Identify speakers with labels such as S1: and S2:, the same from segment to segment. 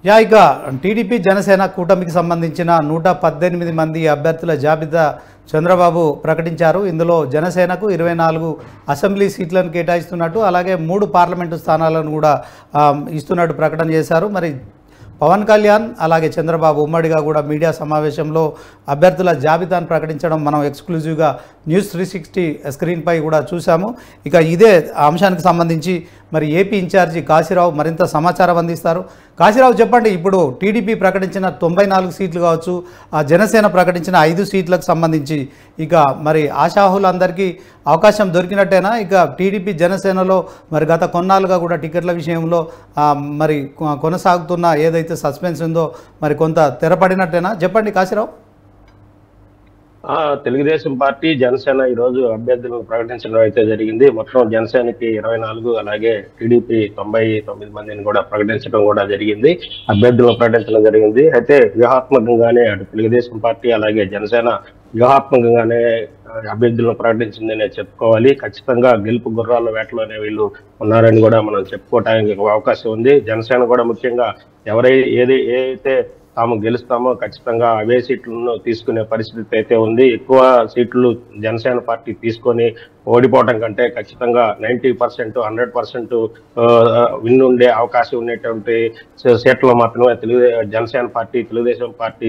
S1: ఇక టీడీపీ జనసేన కూటమికి సంబంధించిన 118 మంది అభ్యర్థుల జాబితా చంద్రబాబు ప్రకటించారు. ఇందులో జనసేనకు 24 అసెంబ్లీ సీట్లను కేటాయిస్తున్నట్టు, అలాగే 3 పార్లమెంటు స్థానాలను కూడా ఇస్తున్నట్టు ప్రకటన చేశారు. మరి పవన్ కళ్యాణ్ అలాగే చంద్రబాబు ఉమ్మడిగా కూడా మీడియా సమావేశంలో అభ్యర్థుల జాబితాను ప్రకటించడం మనం ఎక్స్క్లూజివ్గా న్యూస్ 360 స్క్రీన్పై కూడా చూసాము. ఇక ఇదే అంశానికి సంబంధించి మరి ఏపీ ఇన్ఛార్జి కాశీరావు మరింత సమాచారం అందిస్తారు. కాశీరావు చెప్పండి, ఇప్పుడు టీడీపీ ప్రకటించిన 94 సీట్లు కావచ్చు, ఆ జనసేన ప్రకటించిన 5 సీట్లకు సంబంధించి ఇక మరి ఆశాహులందరికీ అవకాశం దొరికినట్టేనా? ఇక టీడీపీ జనసేనలో మరి గత కొన్నాళ్ళుగా కూడా టికెట్ల విషయంలో మరి కొనసాగుతున్న ఏదైతే సస్పెన్స్ ఉందో మరి కొంత తెరపడినట్టేనా? చెప్పండి కాశీరావు.
S2: తెలుగుదేశం పార్టీ జనసేన ఈ రోజు అభ్యర్థులను ప్రకటించడం అయితే జరిగింది. మొత్తం జనసేనకి 24, అలాగే టీడీపీ 99 మందిని కూడా ప్రకటించడం కూడా జరిగింది. అభ్యర్థులను ప్రకటించడం జరిగింది. అయితే వ్యూహాత్మకంగానే అటు తెలుగుదేశం పార్టీ అలాగే జనసేన వ్యూహాత్మకంగానే అభ్యర్థులను ప్రకటించిందనే చెప్పుకోవాలి. ఖచ్చితంగా గెలుపు గుర్రాల వేటలోనే వీళ్ళు ఉన్నారని కూడా మనం చెప్పుకోవడానికి అవకాశం ఉంది. జనసేన కూడా ముఖ్యంగా ఏదైతే తాము గెలుస్తామో ఖచ్చితంగా అవే సీట్లను తీసుకునే పరిస్థితి అయితే ఉంది. ఎక్కువ సీట్లు జనసేన పార్టీ తీసుకొని ఓడిపోవడం కంటే ఖచ్చితంగా 90%, 100% విన్ ఉండే అవకాశం ఉండేటువంటి సీట్లను మాత్రమే జనసేన పార్టీ తెలుగుదేశం పార్టీ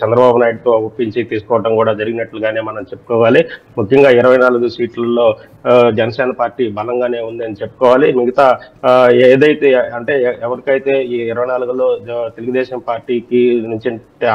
S2: చంద్రబాబు నాయుడుతో ఒప్పించి తీసుకోవడం కూడా జరిగినట్లుగానే మనం చెప్పుకోవాలి. ముఖ్యంగా 24 సీట్లలో జనసేన పార్టీ బలంగానే ఉందని చెప్పుకోవాలి. మిగతా ఏదైతే అంటే ఎవరికైతే ఈ 24లో తెలుగుదేశం పార్టీకి నుంచి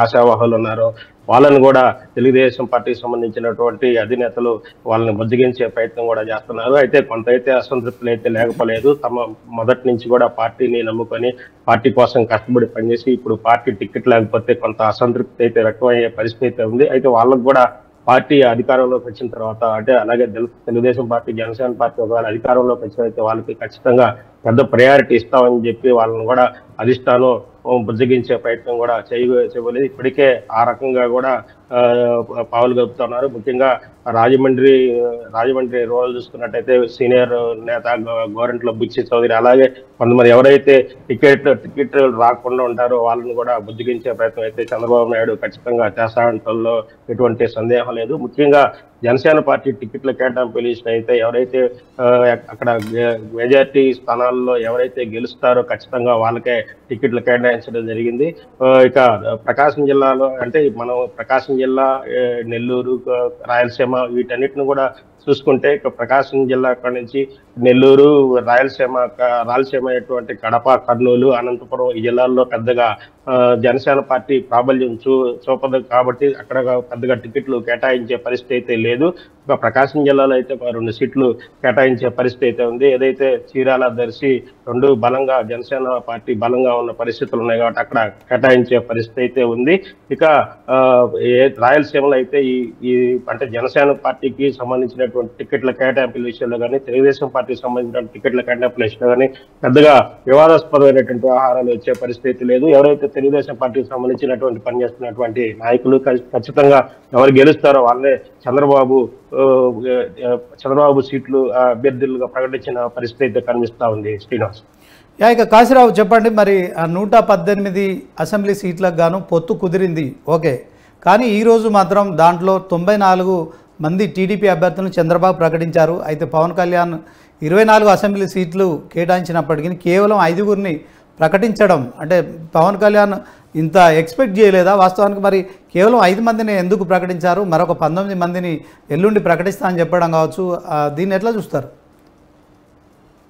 S2: ఆశావాహులు ఉన్నారో వాళ్ళని కూడా తెలుగుదేశం పార్టీకి సంబంధించినటువంటి అధినేతలు వాళ్ళని బుజ్జగించే ప్రయత్నం కూడా చేస్తున్నారు. అయితే కొంత అసంతృప్తులు అయితే లేకపోలేదు. తమ మొదటి నుంచి కూడా పార్టీని నమ్ముకొని పార్టీ కోసం కష్టపడి పనిచేసి ఇప్పుడు పార్టీ టికెట్ లేకపోతే కొంత అసంతృప్తి అయితే వ్యక్తమయ్యే పరిస్థితి ఉంది. అయితే వాళ్ళకు కూడా పార్టీ అధికారంలోకి వచ్చిన తర్వాత అంటే అలాగే తెలుగుదేశం పార్టీ జనసేన పార్టీ ఒకవేళ అధికారంలోకి వచ్చినైతే వాళ్ళకి ఖచ్చితంగా పెద్ద ప్రయారిటీ ఇస్తామని చెప్పి వాళ్ళని కూడా అధిష్టానం బుజ్జగించే ప్రయత్నం కూడా చేయలేదు. ఇప్పటికే ఆ రకంగా కూడా పావులు గడుపుతున్నారు. ముఖ్యంగా రాజమండ్రి రోల్ చూసుకున్నట్టయితే సీనియర్ నేత గోరంట్ల బుచ్చి చౌదరి అలాగే కొంతమంది ఎవరైతే టికెట్ రాకుండా ఉంటారో వాళ్ళని కూడా బుజ్జగించే ప్రయత్నం అయితే చంద్రబాబు నాయుడు ఖచ్చితంగా చేస్తాడంటల్లో ఎటువంటి సందేహం లేదు. ముఖ్యంగా జనసేన పార్టీ టికెట్ల కేటాయింపు లిస్ట్ అయితే ఎవరైతే అక్కడ మెజార్టీ స్థానాల్లో ఎవరైతే గెలుస్తారో ఖచ్చితంగా వాళ్ళకే టికెట్లు కేటాయించడం జరిగింది. ఇక ప్రకాశం జిల్లాలో అంటే మనం ప్రకాశం జిల్లా, నెల్లూరు, రాయలసీమ వీటన్నిటిని కూడా చూసుకుంటే ఇక ప్రకాశం జిల్లా అక్కడి నుంచి నెల్లూరు, రాయలసీమ అటువంటి కడప, కర్నూలు, అనంతపురం ఈ జిల్లాల్లో పెద్దగా జనసేన పార్టీ ప్రాబల్యం చూపదు కాబట్టి అక్కడ పెద్దగా టికెట్లు కేటాయించే పరిస్థితి అయితే లేదు. ఇక ప్రకాశం జిల్లాలో అయితే 2 సీట్లు కేటాయించే పరిస్థితి అయితే ఉంది. ఏదైతే చీరాల, దర్శి 2 బలంగా జనసేన పార్టీ బలంగా ఉన్న పరిస్థితులు ఉన్నాయి కాబట్టి అక్కడ కేటాయించే పరిస్థితి అయితే ఉంది. ఇక రాయలసీమలో అయితే ఈ అంటే జనసేన పార్టీకి సంబంధించినటువంటి టికెట్ల కేటాయింపుల విషయంలో కానీ తెలుగుదేశం పార్టీకి సంబంధించిన టికెట్ల కేటాయింపుల విషయంలో కానీ పెద్దగా వివాదాస్పదమైనటువంటి వ్యవహారాలు వచ్చే పరిస్థితి లేదు. ఎవరైతే తెలుగుదేశం పార్టీకి సంబంధించినటువంటి పనిచేస్తున్నటువంటి నాయకులు ఖచ్చితంగా ఎవరు గెలుస్తారో వాళ్ళే చంద్రబాబు సీట్లు అభ్యర్థులుగా ప్రకటించిన పరిస్థితి అయితే కనిపిస్తా ఉంది. శ్రీనివాస్.
S1: ఇక కాశీరావు చెప్పండి, మరి 118 అసెంబ్లీ సీట్లకు గాను పొత్తు కుదిరింది ఓకే, కానీ ఈరోజు మాత్రం దాంట్లో 94 మంది టీడీపీ అభ్యర్థులను చంద్రబాబు ప్రకటించారు. అయితే పవన్ కళ్యాణ్ 24 అసెంబ్లీ సీట్లు కేటాయించినప్పటికీ కేవలం 5గురిని ప్రకటించడం అంటే పవన్ కళ్యాణ్ ఇంత ఎక్స్పెక్ట్ చేయలేదా? వాస్తవానికి మరి కేవలం 5 మందిని ఎందుకు ప్రకటించారు? మరొక 19 మందిని ఎల్లుండి ప్రకటిస్తా అని చెప్పడం కావచ్చు, దీన్ని ఎట్లా చూస్తారు?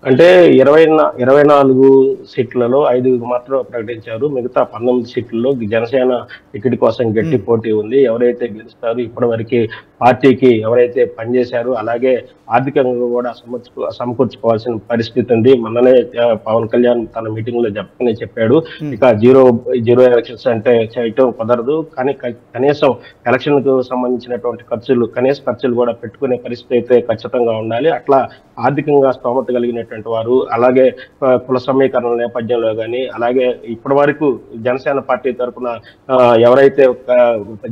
S2: అంటే 24 సీట్లలో 5 మాత్రం ప్రకటించారు. మిగతా 19 సీట్లలో జనసేన టికెట్ కోసం గట్టి పోటీ ఉంది. ఎవరైతే గెలుస్తారో ఇప్పటివరకు పార్టీకి ఎవరైతే పనిచేశారో అలాగే ఆర్థికంగా కూడా సమకూర్చుకోవాల్సిన పరిస్థితి ఉంది. మొన్ననే పవన్ కళ్యాణ్ తన మీటింగ్ లో చెప్పాడు, ఇక జీరో ఎలక్షన్స్ అంటే చేయటం కుదరదు, కానీ కనీసం ఎలక్షన్ కు సంబంధించినటువంటి కనీస ఖర్చులు కూడా పెట్టుకునే పరిస్థితి అయితే ఖచ్చితంగా ఉండాలి. అట్లా ఆర్థికంగా స్తోమత కలిగినటువంటి వారు అలాగే కుల సమీకరణ నేపథ్యంలో కానీ అలాగే ఇప్పటి వరకు జనసేన పార్టీ తరఫున ఎవరైతే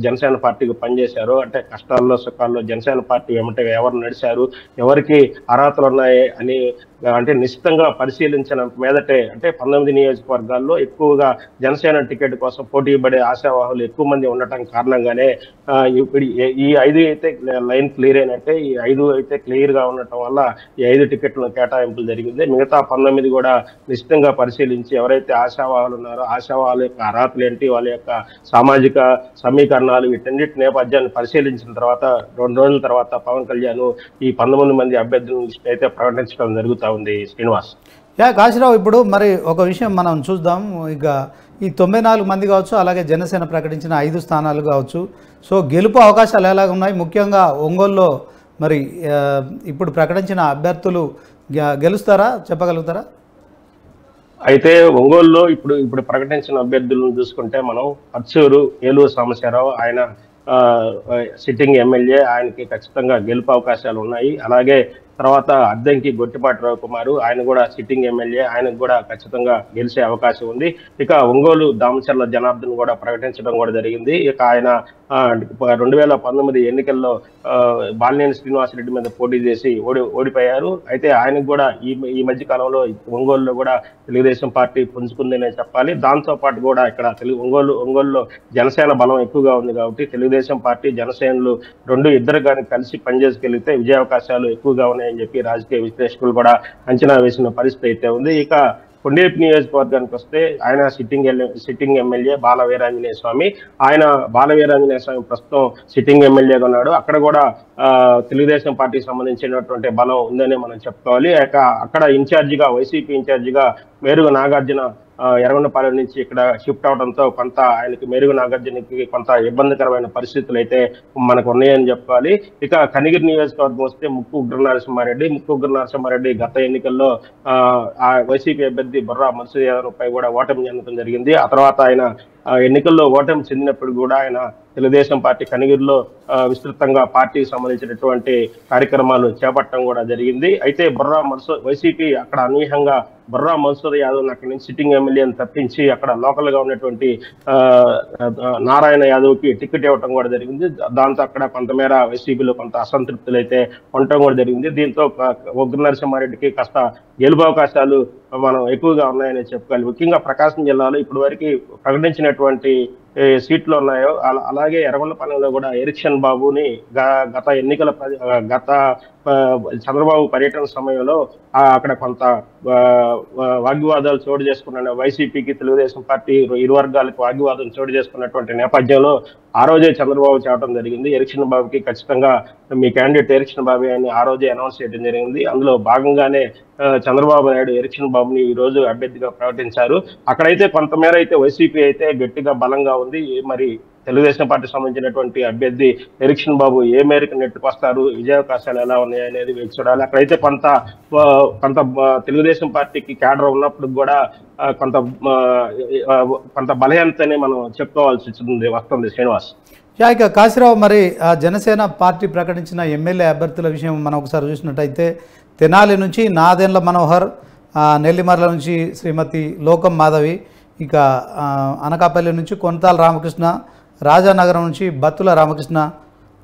S2: జనసేన పార్టీకి పనిచేశారో అంటే కష్టాల్లో సుఖాల్లో జనసేన పార్టీ వెంట ఎవరు నడిచారు, ఎవరికి అర్హతలు ఉన్నాయి అని అంటే నిశ్చితంగా పరిశీలించిన మీదటే, అంటే 19 నియోజకవర్గాల్లో ఎక్కువగా జనసేన టికెట్ కోసం పోటీ పడే ఆశావాహులు ఎక్కువ మంది ఉండటం కారణంగానే ఇప్పుడు ఈ 5 అయితే లైన్ క్లియర్ అయినట్టే. ఈ 5 అయితే క్లియర్ గా ఉండటం వల్ల ఈ 5 టికెట్ల కేటాయింపులు జరిగింది. మిగతా 19 కూడా నిశ్చితంగా పరిశీలించి ఎవరైతే ఆశావాహులు ఉన్నారో ఆశావాహుల యొక్క అర్హతలు ఏంటి, వాళ్ళ యొక్క సామాజిక సమీకరణాలు, వీటన్నిటి నేపథ్యాన్ని పరిశీలించిన తర్వాత 2 రోజుల తర్వాత పవన్ కళ్యాణ్ ఈ 19 మంది అభ్యర్థుల లిస్ట్ అయితే ప్రకటించడం జరుగుతూ ఉంది శ్రీనివాస్.
S1: కాశీరావు, ఇప్పుడు మరి ఒక విషయం మనం చూద్దాం. ఇక ఈ 94 మంది కావచ్చు, అలాగే జనసేన ప్రకటించిన 5 స్థానాలు కావచ్చు, సో గెలుపు అవకాశాలు ఎలాగ ఉన్నాయి? ముఖ్యంగా ఒంగోలులో మరి ఇప్పుడు ప్రకటించిన అభ్యర్థులు గెలుస్తారా, చెప్పగలుగుతారా?
S2: అయితే ఒంగోలులో ఇప్పుడు ప్రకటించిన అభ్యర్థులను చూసుకుంటే మనం పర్చూరు ఏలూరు సాంబశివరావు, ఆయన సిట్టింగ్ ఎమ్మెల్యే, ఆయనకి ఖచ్చితంగా గెలుపు అవకాశాలు ఉన్నాయి. అలాగే తర్వాత అద్దంకి గొట్టిపాటి రవికుమారు, ఆయన కూడా సిట్టింగ్ ఎమ్మెల్యే, ఆయనకు కూడా ఖచ్చితంగా గెలిచే అవకాశం ఉంది. ఇక ఒంగోలు దామచర్ల జనార్దన్ కూడా ప్రకటించడం కూడా జరిగింది. ఇక ఆయన 2019 ఎన్నికల్లో బాలినేని శ్రీనివాసరెడ్డి మీద పోటీ చేసి ఓడిపోయారు. అయితే ఆయనకు కూడా ఈ మధ్య కాలంలో ఒంగోలులో కూడా తెలుగుదేశం పార్టీ పుంజుకుందనే చెప్పాలి. దాంతో పాటు కూడా ఇక్కడ ఒంగోలులో జనసేన బలం ఎక్కువగా ఉంది కాబట్టి తెలుగుదేశం పార్టీ జనసేనలు ఇద్దరు కానీ కలిసి పనిచేసుకెళ్తే విజయావకాశాలు ఎక్కువగా ఉన్నాయని చెప్పి రాజకీయ విశ్లేషకులు కూడా అంచనా వేసిన పరిస్థితి అయితే ఉంది. ఇక కొండేపి నియోజకవర్గానికి వస్తే ఆయన సిట్టింగ్ ఎమ్మెల్యే బాల వీరాంజనేయ స్వామి, ప్రస్తుతం సిట్టింగ్ ఎమ్మెల్యేగా ఉన్నాడు. అక్కడ కూడా తెలుగుదేశం పార్టీకి సంబంధించినటువంటి బలం ఉందని మనం చెప్పుకోవాలి. అక్కడ వైసీపీ ఇన్ఛార్జిగా మేరుగు నాగార్జున ఎర్రగొండపాలెం నుంచి ఇక్కడ షిఫ్ట్ అవడంతో కొంత ఆయనకి మేరుగు నాగార్జునకి కొంత ఇబ్బందికరమైన పరిస్థితులు అయితే మనకు ఉన్నాయని చెప్పాలి. ఇక కనిగిరి నియోజకవర్గం వస్తే ముక్కు ఉగ్ర నరసింహారెడ్డి గత ఎన్నికల్లో వైసీపీ అభ్యర్థి బొర్రా మన్సూర్ యాదవ్ పై కూడా ఓటమి చెందడం జరిగింది. ఆ తర్వాత ఆయన ఎన్నికల్లో ఓటమి చెందినప్పుడు కూడా ఆయన తెలుగుదేశం పార్టీ కనిగిరిలో విస్తృతంగా పార్టీకి సంబంధించినటువంటి కార్యక్రమాలు చేపట్టడం కూడా జరిగింది. అయితే వైసీపీ అక్కడ అనూహ్యంగా బొర్రా మన్సూర్ యాదవ్ అక్కడి నుంచి సిట్టింగ్ ఎమ్మెల్యేని తప్పించి అక్కడ లోకల్ గా ఉన్నటువంటి నారాయణ యాదవ్ కి టికెట్ ఇవ్వటం కూడా జరిగింది. దాంతో అక్కడ కొంతమేర వైసీపీలో కొంత అసంతృప్తులు అయితే ఉండటం కూడా జరిగింది. దీంతో ఉగ్ర నరసింహారెడ్డికి కాస్త గెలుపు అవకాశాలు మనం ఎక్కువగా ఉన్నాయని చెప్పుకోవాలి. ముఖ్యంగా ప్రకాశం జిల్లాలో ఇప్పటి వరకు ప్రకటించినటువంటి సీట్లు ఉన్నాయో అలాగే ఎర్రగొండపాలెంలో కూడా ఎరిక్షన్ బాబుని గత చంద్రబాబు పర్యటన సమయంలో అక్కడ కొంత వాగ్వివాదాలు చోటు చేసుకున్న వైసీపీకి తెలుగుదేశం పార్టీ ఇరు వర్గాలకు వాగ్వివాదం చోటు చేసుకున్నటువంటి నేపథ్యంలో ఆ రోజే చంద్రబాబు చెప్పడం జరిగింది, ఎరిక్షన్ బాబుకి ఖచ్చితంగా మీ క్యాండిడేట్ ఎరిక్షన్ బాబు అని ఆ రోజే అనౌన్స్ చేయడం జరిగింది. అందులో భాగంగానే చంద్రబాబు నాయుడు ఎరిక్షన్ బాబుని ఈ రోజు అభ్యర్థిగా ప్రకటించారు. అక్కడైతే కొంతమేర అయితే వైసీపీ అయితే గట్టిగా బలంగా ఉంది. మరి తెలుగుదేశం పార్టీ సంబంధించినటువంటి అభ్యర్థి ఎరిక్షన్ బాబు ఏ మేరకు నెట్టుకొస్తారు, విజయావకాశాలు ఎలా ఉన్నాయి అనేది వేచి చూడాలి. అక్కడైతే కొంత తెలుగుదేశం పార్టీకి క్యాడర్ ఉన్నప్పుడు కూడా కొంత బలహీనతని మనం చెప్పుకోవాల్సి వస్తుంది శ్రీనివాస్.
S1: ఇక కాశీరావు, మరి జనసేన పార్టీ ప్రకటించిన ఎమ్మెల్యే అభ్యర్థుల విషయం మనం ఒకసారి చూసినట్టయితే తెనాలి నుంచి నాదెండ్ల మనోహర్, నెల్లిమర్ల నుంచి శ్రీమతి లోకం మాధవి, ఇక అనకాపల్లి నుంచి కొనతాల రామకృష్ణ, రాజానగరం నుంచి బత్తుల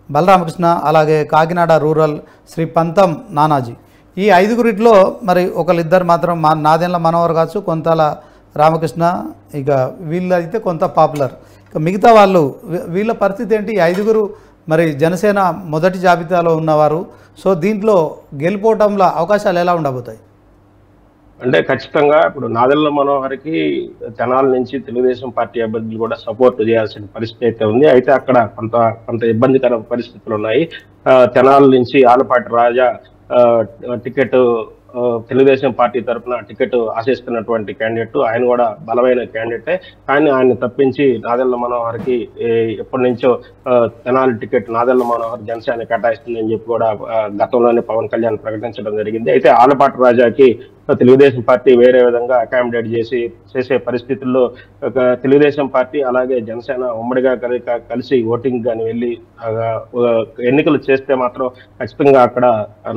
S1: బలరామకృష్ణ, అలాగే కాకినాడ రూరల్ శ్రీ పంతం నానాజీ. ఈ 5గురిట్లో మరి ఒకళ్ళిద్దరు మాత్రం నాదెండ్ల మనోహర్ కావచ్చు, కొనతాల రామకృష్ణ, ఇక వీళ్ళైతే కొంత పాపులర్. ఇక మిగతా వాళ్ళు వీళ్ళ పరిస్థితి ఏంటి? 5గురు మరి జనసేన మొదటి జాబితాలో ఉన్నవారు. సో దీంట్లో గెలుపోవటంలో అవకాశాలు ఎలా ఉండబోతాయి?
S2: అంటే ఖచ్చితంగా ఇప్పుడు నాదెండ్ల మనోహర్కి తెనాల నుంచి తెలుగుదేశం పార్టీ అభ్యర్థులు కూడా సపోర్ట్ చేయాల్సిన పరిస్థితి అయితే ఉంది. అయితే అక్కడ కొంత ఇబ్బందికర పరిస్థితులు ఉన్నాయి. తెనాల నుంచి ఆలపాటి రాజా టికెట్ తెలుగుదేశం పార్టీ తరఫున టికెట్ ఆశిస్తున్నటువంటి క్యాండిడేట్, ఆయన కూడా బలమైన క్యాండిడేటే. కానీ ఆయన తప్పించి నాదెండ్ల మనోహర్కి ఎప్పటి నుంచో తెనాలి టికెట్ నాదెండ్ల మనోహర్ జనసేన కేటాయిస్తుందని చెప్పి కూడా గతంలోనే పవన్ కళ్యాణ్ ప్రకటించడం జరిగింది. అయితే ఆలపాటి రాజాకి తెలుగుదేశం పార్టీ వేరే విధంగా అకామిడేట్ చేసే పరిస్థితుల్లో తెలుగుదేశం పార్టీ అలాగే జనసేన ఉమ్మడిగా కలిసి ఓటింగ్ కానీ వెళ్ళి ఎన్నికలు చేస్తే మాత్రం ఖచ్చితంగా అక్కడ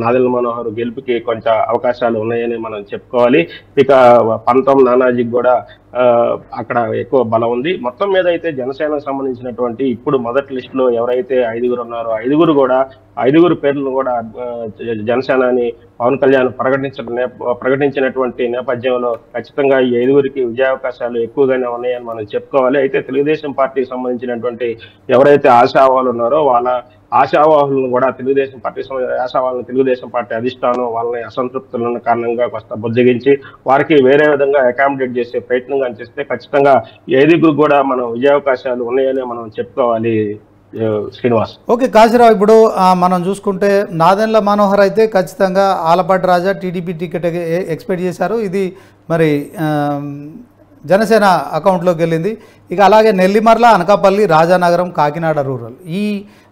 S2: నాదెండ్ల మనోహర్ గెలుపుకి కొంచెం అవకాశాలు ఉన్నాయని మనం చెప్పుకోవాలి. ఇక పంతం నానాజీకి కూడా అక్కడ ఎక్కువ బలం ఉంది. మొత్తం మీద అయితే జనసేనకు సంబంధించినటువంటి ఇప్పుడు మొదటి లిస్టులో ఎవరైతే 5గురు ఉన్నారో ఐదుగురు పేర్లను కూడా జనసేనాని పవన్ కళ్యాణ్ ప్రకటించినటువంటి నేపథ్యంలో ఖచ్చితంగా ఈ 5గురికి విజయావకాశాలు ఎక్కువగానే ఉన్నాయని మనం చెప్పుకోవాలి. అయితే తెలుగుదేశం పార్టీకి సంబంధించినటువంటి ఎవరైతే ఆశావాహులు ఉన్నారో వాళ్ళ ఆశావాహులను కూడా తెలుగుదేశం పార్టీ అధిష్టానం వాళ్ళని అసంతృప్తులున్న కారణంగా కాస్త బుజ్జగించి వారికి వేరే విధంగా అకామిడేట్ చేసే ప్రయత్నం చేస్తే ఖచ్చితంగా 5గురు కూడా మనం విజయావకాశాలు ఉన్నాయని మనం చెప్పుకోవాలి. శ్రీనివాస్.
S1: ఓకే కాశీరావు, ఇప్పుడు మనం చూసుకుంటే నాదెండ్ల మనోహర్ అయితే ఖచ్చితంగా ఆలపాటి రాజా టీడీపీ టికెట్ ఎక్స్పెక్ట్ చేశారు. ఇది మరి జనసేన అకౌంట్లోకి వెళ్ళింది. ఇక అలాగే నెల్లిమర్ల, అనకాపల్లి, రాజానగరం, కాకినాడ రూరల్ ఈ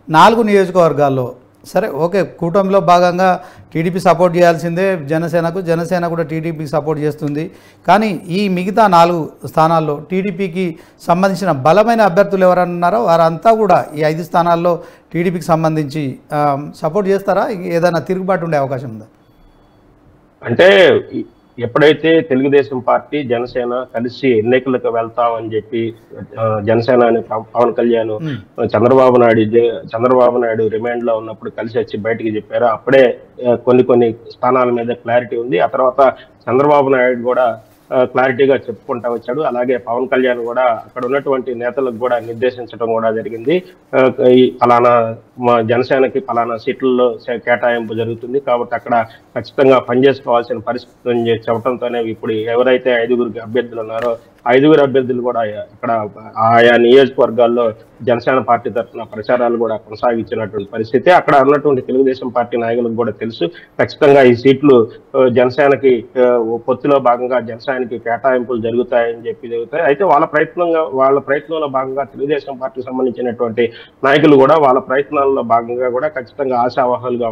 S1: 4 నియోజకవర్గాల్లో సరే ఓకే కూటమిలో భాగంగా టీడీపీ సపోర్ట్ చేయాల్సిందే జనసేన కూడా టీడీపీకి సపోర్ట్ చేస్తుంది. కానీ ఈ మిగతా 4 స్థానాల్లో టీడీపీకి సంబంధించిన బలమైన అభ్యర్థులు ఎవరన్నారో వారంతా కూడా ఈ 5 స్థానాల్లో టీడీపీకి సంబంధించి సపోర్ట్ చేస్తారా? ఏదైనా తిరుగుబాటు ఉండే అవకాశం ఉందా?
S2: అంటే ఎప్పుడైతే తెలుగుదేశం పార్టీ జనసేన కలిసి ఎన్నికలకు వెళ్తామని చెప్పి జనసేన అని పవన్ కళ్యాణ్ చంద్రబాబు నాయుడు రిమాండ్ లో ఉన్నప్పుడు కలిసి వచ్చి బయటికి చెప్పారు. అప్పుడే కొన్ని స్థానాల మీద క్లారిటీ ఉంది. ఆ తర్వాత చంద్రబాబు నాయుడు కూడా క్లారిటీగా చెప్పుకుంటా వచ్చాడు. అలాగే పవన్ కళ్యాణ్ కూడా అక్కడ ఉన్నటువంటి నేతలకు కూడా నిర్దేశించడం కూడా జరిగింది. ఫలానా మా జనసేనకి ఫలానా సీట్లలో కేటాయింపు జరుగుతుంది కాబట్టి అక్కడ ఖచ్చితంగా పనిచేసుకోవాల్సిన పరిస్థితి చెప్పడంతోనే ఇప్పుడు ఎవరైతే 5గురికి అభ్యర్థులు ఉన్నారో 5గురు అభ్యర్థులు కూడా ఇక్కడ ఆయా నియోజకవర్గాల్లో జనసేన పార్టీ తరఫున ప్రచారాలు కూడా కొనసాగించినటువంటి పరిస్థితి. అక్కడ ఉన్నటువంటి తెలుగుదేశం పార్టీ నాయకులకు కూడా తెలుసు ఖచ్చితంగా ఈ సీట్లు జనసేనకి పొత్తులో భాగంగా జనసేనకి కేటాయింపులు జరుగుతాయి. అయితే వాళ్ళ ప్రయత్నంలో భాగంగా తెలుగుదేశం పార్టీకి సంబంధించినటువంటి నాయకులు కూడా వాళ్ళ ప్రయత్నాల్లో భాగంగా కూడా ఖచ్చితంగా ఆశావాహులుగా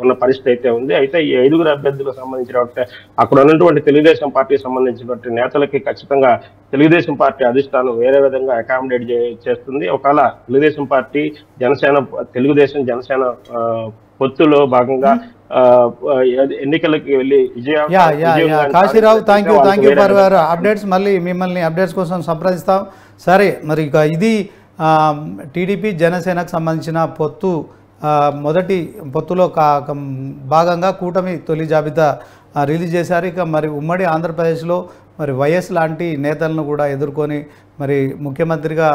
S2: ఉన్న పరిస్థితి అయితే ఉంది. అయితే ఈ 5గురు అభ్యర్థులకు సంబంధించినటువంటి అక్కడ ఉన్నటువంటి తెలుగుదేశం పార్టీకి సంబంధించినటువంటి నేతలకి ఖచ్చితంగా తెలుగుదేశం పార్టీ అధిష్టానం వేరే విధంగా అకామిడేట్ చేస్తుంది. ఒకవేళ తెలుగుదేశం పార్టీ జనసేన పొత్తులో భాగంగా ఎన్నికలకి వెళ్ళి
S1: Kasirao thank you for your updates. మళ్ళీ మిమ్మల్ని అప్డేట్స్ కోసం సంప్రదిస్తాం. సరే మరి ఇక ఇది టీడీపీ జనసేనకు సంబంధించిన మొదటి పొత్తులో భాగంగా కూటమి తొలి జాబితా రిలీజ్ చేశారు. ఇక మరి ఉమ్మడి ఆంధ్రప్రదేశ్లో మరి వైఎస్ లాంటి నేతలను కూడా ఎదుర్కొని మరి ముఖ్యమంత్రిగా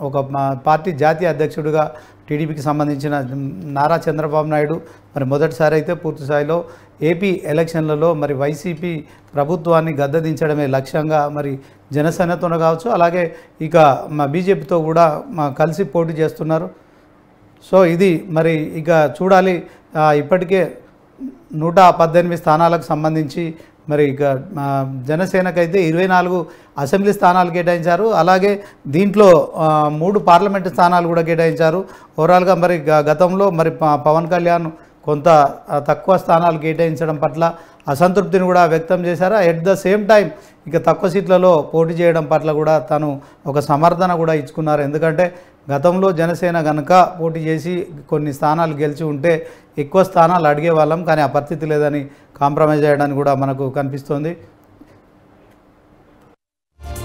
S1: ఒక పార్టీ జాతీయ అధ్యక్షుడిగా టీడీపీకి సంబంధించిన నారా చంద్రబాబు నాయుడు మరి మొదటిసారి అయితే పూర్తి స్థాయిలో ఏపీ ఎలక్షన్లలో మరి వైసీపీ ప్రభుత్వాన్ని గద్దెదించడమే లక్ష్యంగా మరి జనసేనతో కావచ్చు అలాగే ఇక మా బీజేపీతో కూడా కలిసి పోటీ చేస్తున్నారు. సో ఇది మరి ఇక చూడాలి. ఇప్పటికే 118 స్థానాలకు సంబంధించి మరి ఇక జనసేనకైతే 24 అసెంబ్లీ స్థానాలు కేటాయించారు. అలాగే దీంట్లో 3 పార్లమెంటు స్థానాలు కూడా కేటాయించారు. ఓవరాల్గా మరి గతంలో మరి పవన్ కళ్యాణ్ కొంత తక్కువ స్థానాలు కేటాయించడం పట్ల అసంతృప్తిని కూడా వ్యక్తం చేశారు. ఎట్ ద సేమ్ టైం ఇక తక్కువ సీట్లలో పోటీ చేయడం పట్ల కూడా తను ఒక సమర్థన కూడా ఇచ్చుకున్నారు. ఎందుకంటే గతంలో జనసేన కనుక పోటీ చేసి కొన్ని స్థానాలు గెలిచి ఉంటే ఎక్కువ స్థానాలు అడిగే వాళ్ళం, కానీ ఆ పరిస్థితి లేదని కాంప్రమైజ్ చేయడానికి కూడా మనకు కనిపిస్తోంది.